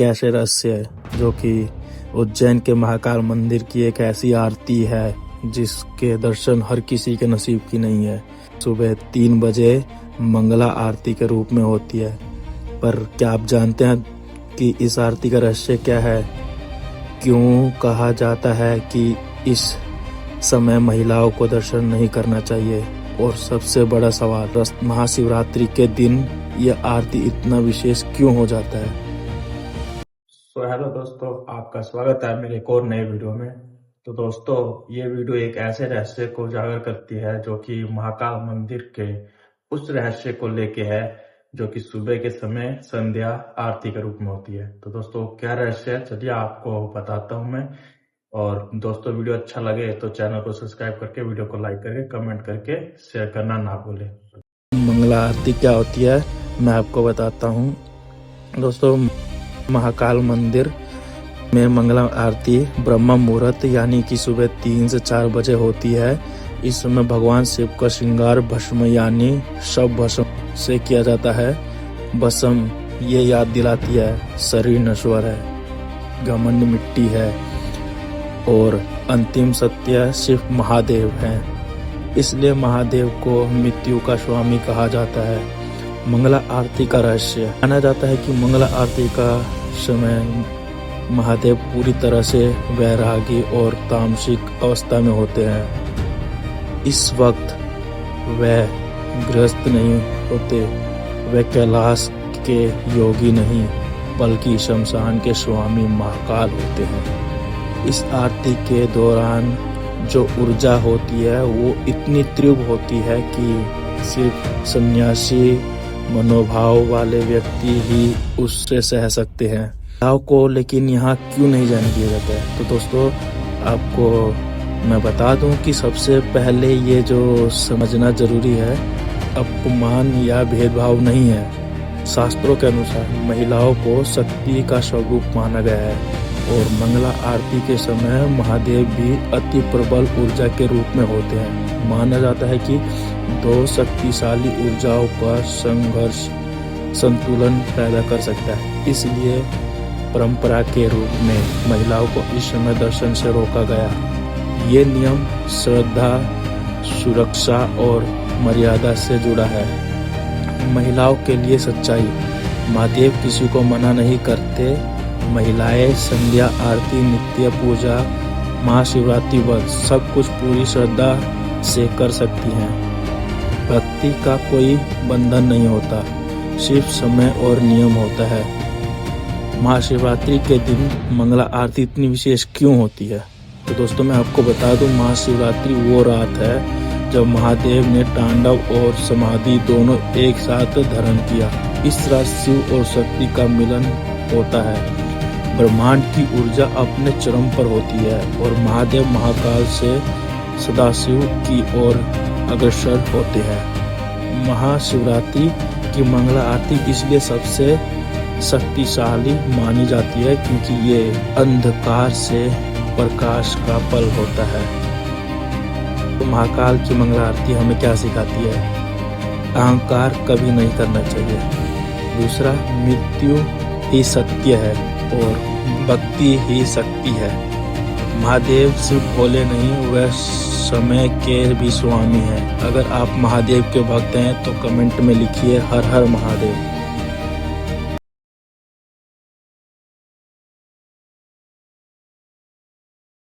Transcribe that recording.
कैसे रहस्य है जो कि उज्जैन के महाकाल मंदिर की एक ऐसी आरती है जिसके दर्शन हर किसी के नसीब की नहीं है। सुबह 3 बजे मंगला आरती के रूप में होती है। पर क्या आप जानते हैं कि इस आरती का रहस्य क्या है? क्यों कहा जाता है कि इस समय महिलाओं को दर्शन नहीं करना चाहिए? और सबसे बड़ा सवाल, महाशिवरात्रि के दिन यह आरती इतना विशेष क्यों हो जाता है? हेलो दोस्तों, आपका स्वागत है मेरे एक और नए वीडियो में। तो दोस्तों, ये वीडियो एक ऐसे रहस्य को उजागर करती है जो कि महाकाल मंदिर के उस रहस्य को लेके है जो कि सुबह के समय संध्या आरती के रूप में होती है। तो दोस्तों, क्या रहस्य है चलिए आपको बताता हूँ मैं। और दोस्तों, वीडियो अच्छा लगे तो चैनल को सब्सक्राइब करके, वीडियो को लाइक करके, कमेंट करके शेयर करना ना भूलें। मंगला आरती क्या होती है मैं आपको बताता हूँ। दोस्तों, महाकाल मंदिर में मंगला आरती ब्रह्म मुहूर्त यानी कि सुबह 3 से 4 बजे होती है। इस समय भगवान शिव का श्रृंगार भस्म यानी शव भस्म से किया जाता है। भस्म ये याद दिलाती है शरीर नश्वर है, घमंड मिट्टी है और अंतिम सत्य शिव महादेव है। इसलिए महादेव को मृत्यु का स्वामी कहा जाता है। मंगला आरती का रहस्य, माना जाता है कि मंगला आरती का समय महादेव पूरी तरह से वैरागी और तामसिक अवस्था में होते हैं। इस वक्त वह गृहस्थ नहीं होते, वह कैलाश के योगी नहीं बल्कि शमशान के स्वामी महाकाल होते हैं। इस आरती के दौरान जो ऊर्जा होती है वो इतनी तीव्र होती है कि सिर्फ सन्यासी मनोभाव वाले व्यक्ति ही उससे सह सकते हैं को। लेकिन यहाँ क्यों नहीं जाने दिया जाता है? तो दोस्तों, आपको मैं बता दूं कि सबसे पहले ये जो समझना जरूरी है, अपमान या भेदभाव नहीं है। शास्त्रों के अनुसार महिलाओं को शक्ति का स्वरूप माना गया है और मंगला आरती के समय महादेव भी अति प्रबल ऊर्जा के रूप में होते हैं। माना जाता है कि 2 शक्तिशाली ऊर्जाओं का संघर्ष संतुलन पैदा कर सकता है। इसलिए परंपरा के रूप में महिलाओं को इस समय दर्शन से रोका गया। ये नियम श्रद्धा, सुरक्षा और मर्यादा से जुड़ा है। महिलाओं के लिए सच्चाई, महादेव किसी को मना नहीं करते। महिलाएं संध्या आरती, नित्य पूजा, महाशिवरात्रि व्रत सब कुछ पूरी श्रद्धा से कर सकती हैं। भक्ति का कोई बंधन नहीं होता, सिर्फ समय और नियम होता है। महाशिवरात्रि के दिन मंगला आरती इतनी विशेष क्यों होती है? तो दोस्तों, मैं आपको बता दूं, महाशिवरात्रि वो रात है जब महादेव ने तांडव और समाधि दोनों एक साथ धारण किया। इस रात शिव और शक्ति का मिलन होता है। ब्रह्मांड की ऊर्जा अपने चरम पर होती है और महादेव महाकाल से सदाशिव की ओर अग्रसर होते हैं। महाशिवरात्रि की मंगला आरती इसलिए सबसे शक्तिशाली मानी जाती है क्योंकि ये अंधकार से प्रकाश का पल होता है। तो महाकाल की मंगला आरती हमें क्या सिखाती है? अहंकार कभी नहीं करना चाहिए। दूसरा, मृत्यु ही सत्य है और भक्ति ही शक्ति है। महादेव सिर्फ भोले नहीं, वह समय के भी स्वामी हैं। अगर आप महादेव के भक्त हैं तो कमेंट में लिखिए हर हर महादेव।